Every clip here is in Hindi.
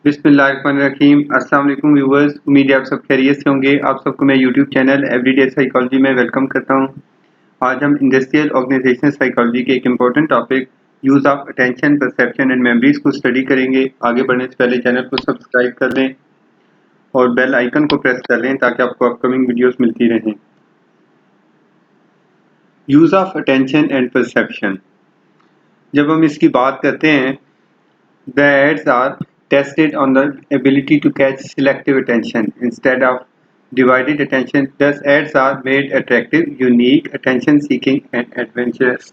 बिस्मिल्लाहिर्रहमानिर्रहीम। अस्सलाम वालेकुम व्यूवर्स, उम्मीद है आप सब खैरियत से होंगे। आप सबको मैं यूट्यूब चैनल एवरीडे साइकोलॉजी में वेलकम करता हूं। आज हम इंडस्ट्रियल ऑर्गेनाइजेशन साइकोलॉजी के एक important topic use of attention, perception and memories को स्टडी करेंगे। आगे बढ़ने से पहले चैनल को सब्सक्राइब कर लें और बेल आइकन को प्रेस कर लें ताकि आपको अपकमिंग वीडियोस मिलती रहें। Use of attention and perception, जब हम इसकी बात करते हैं, the ads are tested on the ability to catch selective attention instead of divided attention. Thus, ads are made attractive, unique, attention-seeking, and adventurous.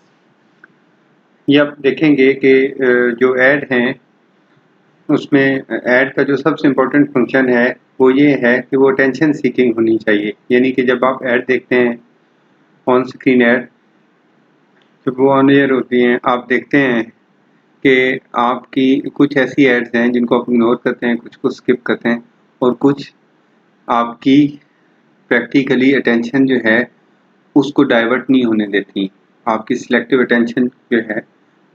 ये आप देखेंगे कि जो ऐड हैं उसमें ऐड का जो सबसे इम्पोर्टेंट फंक्शन है वो ये है कि वो अटेंशन सीकिंग होनी चाहिए। यानी कि जब आप ऐड देखते हैं, ऑन स्क्रीन ऐड जब वो ऑन एयर होती हैं, आप देखते हैं कि आपकी कुछ ऐसी एड्स हैं जिनको आप इग्नोर करते हैं, कुछ को स्किप करते हैं और कुछ आपकी प्रैक्टिकली अटेंशन जो है उसको डाइवर्ट नहीं होने देती। आपकी सिलेक्टिव अटेंशन जो है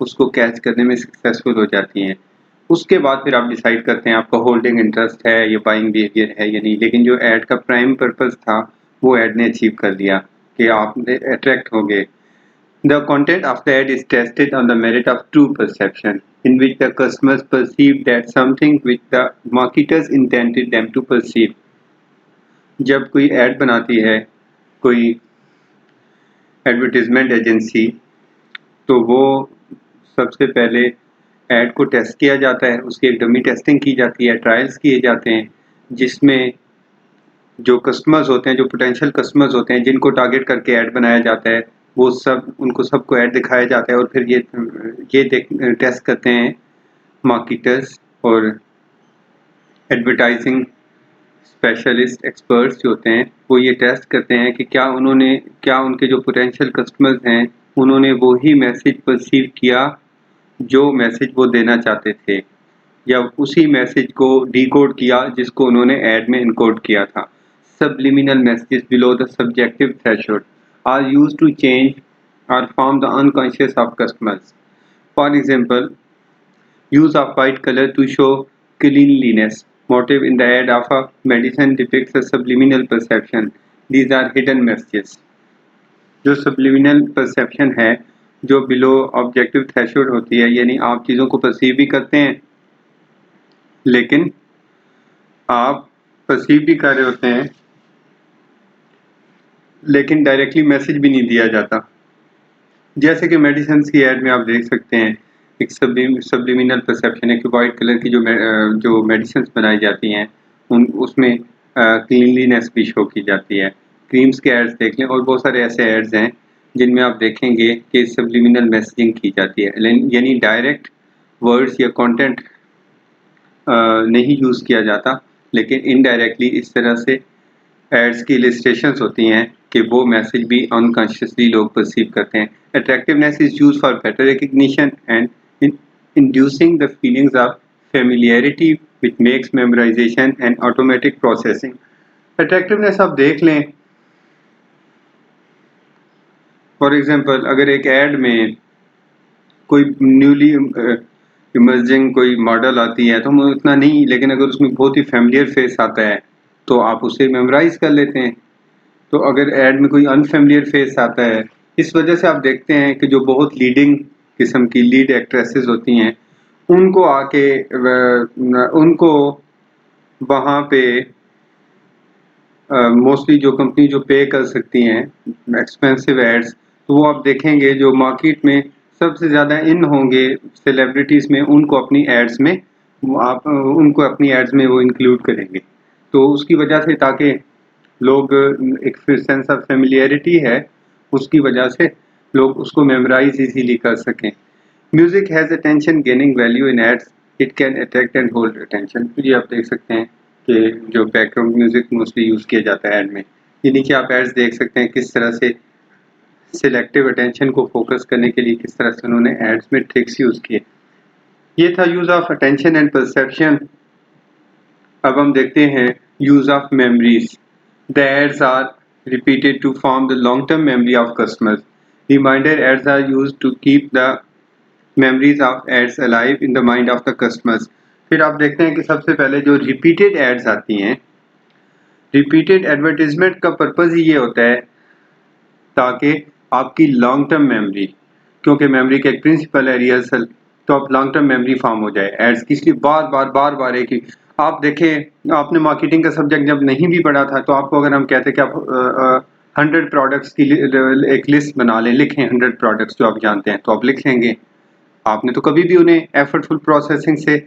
उसको कैच करने में सक्सेसफुल हो जाती हैं। उसके बाद फिर आप डिसाइड करते हैं आपका होल्डिंग इंटरेस्ट है या बाइंग बिहेवियर है या नहीं। लेकिन जो ऐड का प्राइम पर्पस था वो ऐड ने अचीव कर लिया कि आप अट्रैक्ट हो गए। The content of the ad is tested on the merit of true perception, in which the customers perceive that something which the marketers intended them to perceive. जब कोई ऐड बनाती है कोई एडवर्टीजमेंट एजेंसी, तो वो सबसे पहले ऐड को टेस्ट किया जाता है, उसकी एक डमी टेस्टिंग की जाती है, ट्रायल्स किए जाते हैं, जिसमें जो कस्टमर्स होते हैं, जो पोटेंशियल कस्टमर्स होते हैं जिनको टारगेट करके ऐड बनाया जाता है, वो सब उनको सबको ऐड दिखाया जाता है और फिर ये टेस्ट करते हैं मार्केटर्स और एडवर्टाइजिंग स्पेशलिस्ट एक्सपर्ट्स जो होते हैं, वो ये टेस्ट करते हैं कि क्या उनके जो पोटेंशियल कस्टमर्स हैं उन्होंने वही मैसेज परसीव किया जो मैसेज वो देना चाहते थे, या उसी मैसेज को डिकोड किया जिसको उन्होंने ऐड में इनकोड किया था। Subliminal messages below the subjective threshold are used to change or form the unconscious of customers. For example, use of white color to show cleanliness motive in the ad of a medicine depicts a subliminal perception. These are hidden messages. जो subliminal perception है, जो below objective threshold होती है, यानी आप चीज़ों को perceive भी करते हैं लेकिन आप perceive भी कर रहे होते हैं लेकिन डायरेक्टली मैसेज भी नहीं दिया जाता। जैसे कि मेडिसिन की ऐड में आप देख सकते हैं एक सब्लिमिनल परसेप्शन है कि वाइट कलर की जो मेडिसिन बनाई जाती हैं उसमें क्लीनलीनेस भी शो की जाती है। क्रीम्स के एड्स देख लें और बहुत सारे ऐसे एड्स हैं जिनमें आप देखेंगे कि सब्लिमिनल मैसेजिंग की जाती है, यानी डायरेक्ट वर्ड्स या कंटेंट नहीं यूज़ किया जाता, लेकिन इनडायरेक्टली इस तरह से एड्स की इलिस्ट्रेशंस होती हैं कि वो मैसेज भी अनकॉन्शियसली लोग परसीव करते हैं। Attractiveness is use for better recognition and inducing the feelings of familiarity which makes memorisation and automatic processing. Attractiveness आप देख लें, फॉर एग्जांपल अगर एक ऐड में कोई न्यूली इमर्जिंग कोई मॉडल आती है तो हम उतना नहीं, लेकिन अगर उसमें बहुत ही फैमिलियर फेस आता है तो आप उसे मेमोराइज कर लेते हैं। तो अगर ऐड में कोई अनफेमिलियर फेस आता है, इस वजह से आप देखते हैं कि जो बहुत लीडिंग किस्म की लीड एक्ट्रेसेस होती हैं उनको आके उनको वहाँ पे मोस्टली जो कंपनी जो पे कर सकती हैं एक्सपेंसिव एड्स, तो वो आप देखेंगे जो मार्केट में सबसे ज़्यादा इन होंगे सेलिब्रिटीज़ में, उनको अपनी एड्स में उनको अपनी एड्स में वो इंक्लूड करेंगे। तो उसकी वजह से ताकि लोग एक सेंस ऑफ फेमिलियरिटी है उसकी वजह से लोग उसको मेमोराइज इजीली कर सकें। Music has attention gaining value in ads, it can attract and hold attention. ये आप देख सकते हैं कि जो बैकग्राउंड म्यूजिक मोस्टली यूज़ किया जाता है ऐड में, यानी कि आप एड्स देख सकते हैं किस तरह से सिलेक्टिव अटेंशन को फोकस करने के लिए किस तरह से उन्होंने एड्स में ट्रिक्स यूज़ किए। ये था use of attention and perception. अब हम देखते हैं use of memories. The ads are repeated to form the long-term memory of customers. Reminder ads are used to keep the memories of ads alive in the mind of the customers. फिर आप देखते हैं कि सबसे पहले जो रिपीटेड एड्स आती हैं, रिपीटेड एडवर्टीजमेंट का पर्पज़ ही ये होता है ताकि आपकी लॉन्ग टर्म मेमोरी, क्योंकि मेमोरी का एक प्रिंसिपल है रिहर्सल, तो आप लॉन्ग टर्म मेमोरी फॉर्म हो जाए एड्स की, इसलिए बार बार एक ही। आप देखें, आपने मार्केटिंग का सब्जेक्ट जब नहीं भी पढ़ा था तो आपको अगर हम कहते कि आप 100 प्रोडक्ट्स की एक लिस्ट बना लें, लिखें 100 प्रोडक्ट्स जो आप जानते हैं, तो आप लिख लेंगे। आपने तो कभी भी उन्हें एफर्टफुल प्रोसेसिंग से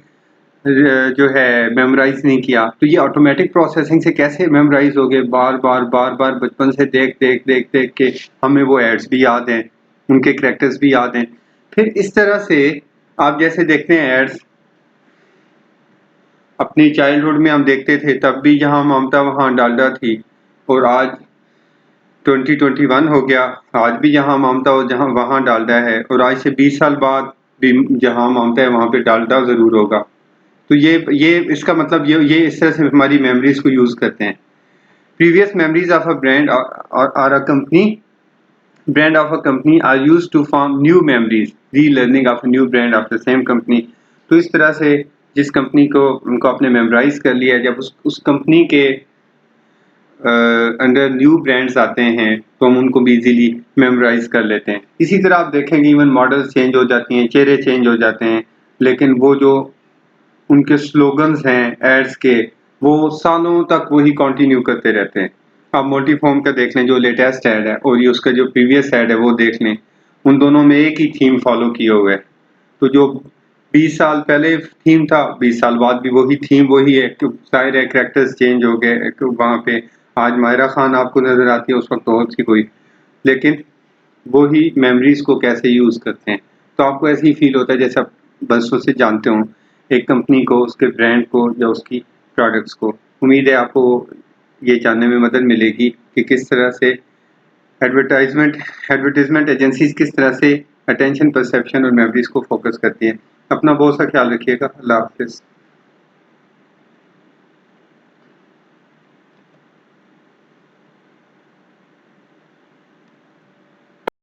जो है मेमोराइज नहीं किया, तो ये ऑटोमेटिक प्रोसेसिंग से कैसे मेमोराइज हो गए? बार बार बचपन से देख के हमें वो एड्स भी याद हैं, उनके कैरेक्टर्स भी याद हैं। फिर इस तरह से आप जैसे देखते हैं एड्स, अपनी चाइल्डहुड में हम देखते थे, तब भी जहाँ ममता वहाँ डालडा थी, और आज 2021 हो गया, आज भी जहाँ ममता हो जहाँ वहाँ डालडा है, और आज से 20 साल बाद भी जहाँ ममता है वहाँ पे डालडा ज़रूर होगा। तो ये इसका मतलब ये इस तरह से हमारी मेमोरीज को यूज़ करते हैं। Previous memories of a brand और a company, brand of a company are used to form new memories, relearning of a new brand of the same company। तो इस तरह से जिस कंपनी को उनको आपने मेमोराइज कर लिया, जब उस कंपनी के अंडर न्यू ब्रांड्स आते हैं तो हम उनको भी इजीली मेमोराइज कर लेते हैं। इसी तरह आप देखेंगे इवन मॉडल्स चेंज हो जाती हैं, चेहरे चेंज हो जाते हैं, लेकिन वो जो उनके स्लोगन्स हैं एड्स के, वो सालों तक वही कंटिन्यू करते रहते हैं। आप मल्टीफॉर्म का देख लें जो लेटेस्ट ऐड है, और ये उसका जो प्रीवियस ऐड है वो देख लें, उन दोनों में एक ही थीम फॉलो किए हुए है। तो जो 20 साल पहले थीम था, 20 साल बाद भी वही थीम वही है। जाहिर है कैरेक्टर्स चेंज हो गए, वहाँ पे आज माहिरा खान आपको नजर आती है, उस वक्त और थी कोई, लेकिन वही मेमोरीज को कैसे यूज करते हैं। तो आपको ऐसे ही फील होता है जैसे आप बरसों से जानते हो एक कंपनी को, उसके ब्रांड को या उसकी प्रोडक्ट्स को। उम्मीद है आपको ये जानने में मदद मिलेगी कि किस तरह से एडवर्टाइजमेंट एजेंसीज किस तरह से अटेंशन, परसेप्शन और मेमोरीज को फोकस करती हैं। अपना बहुत सा ख्याल रखिएगा। अल्लाह हाफिज़।